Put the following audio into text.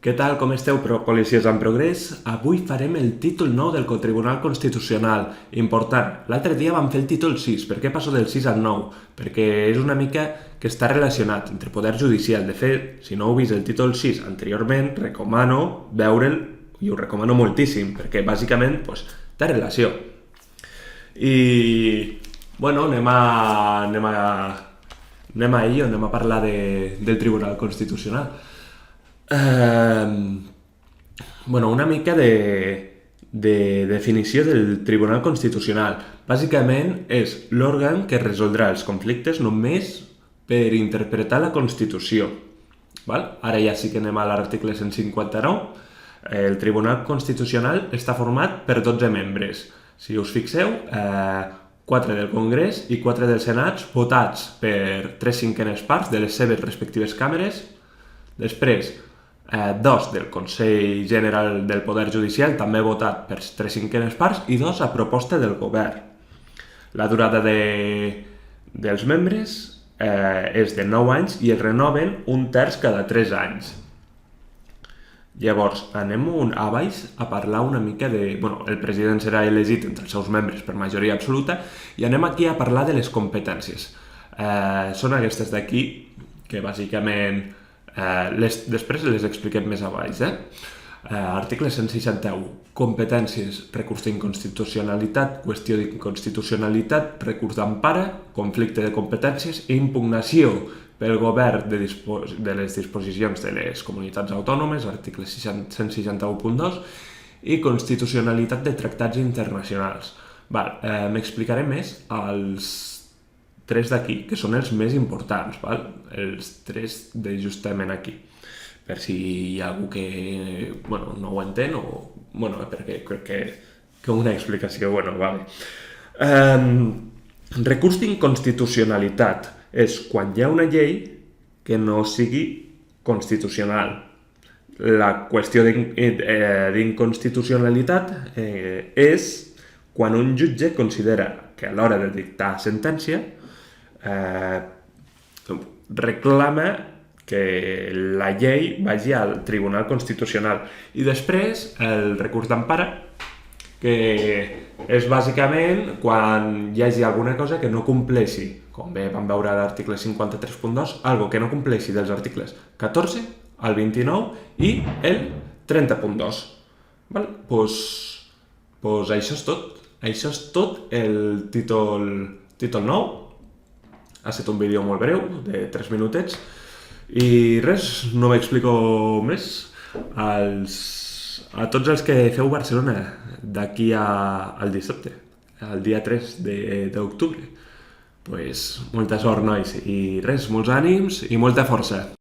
Què tal, com esteu, policies en progrés? Avui farem el títol 9 del Tribunal Constitucional. Important, l'altre dia vam fer el títol 6. Per què passo del 6 al 9? Perquè és una mica que està relacionat entre poder judicial. De fet, si no heu vist el títol 6 anteriorment, recomano veure'l, i ho recomano moltíssim, perquè bàsicament té relació. I, bueno, anem a parlar del Tribunal Constitucional. Una mica de definició del Tribunal Constitucional. Bàsicament és l'òrgan que resoldrà els conflictes només per interpretar la Constitució. Val? Ara ja sí que anem a l'article 159. El Tribunal Constitucional està format per 12 membres. Si us fixeu, 4 del Congrés i 4 dels Senats, votats per 3/5 parts de les seves respectives càmeres. Després, 2 del Consell General del Poder Judicial, també votat per 3/5 parts, i 2 a proposta del govern. La durada dels membres és de 9 anys i es renoven un terç cada 3 anys. Llavors, anem a baix a parlar una mica de... el president serà elegit entre els seus membres per majoria absoluta i anem aquí a parlar de les competències. Són aquestes d'aquí, que bàsicament després les expliquem més a baix. Article 161. Competències: recurs d'inconstitucionalitat, qüestió d'inconstitucionalitat, recurs d'empara, conflicte de competències i impugnació pel govern de les disposicions de les comunitats autònomes, article 161.2, i constitucionalitat de tractats internacionals. M'explicaré més als 3 d'aquí, que són els més importants, els 3 de justament aquí, per si hi ha algú que no ho entén o perquè crec que una explicació recurs d'inconstitucionalitat és quan hi ha una llei que no sigui constitucional. La qüestió d'inconstitucionalitat és quan un jutge considera que a l'hora de dictar sentència reclama que la llei vagi al Tribunal Constitucional. I després el recurs d'empara, que és bàsicament quan hi hagi alguna cosa que no compleixi, com bé vam veure a l'article 53.2, algo que no compleixi dels articles 14, el 29 i el 30.2. Això és tot. Això és tot el títol 9. Ha estat un vídeo molt breu, de 3 minutets, i res, no m'explico més. A tots els que feu Barcelona d'aquí al dissabte, el dia 3 d'octubre, molta sort, nois, i res, molts ànims i molta força.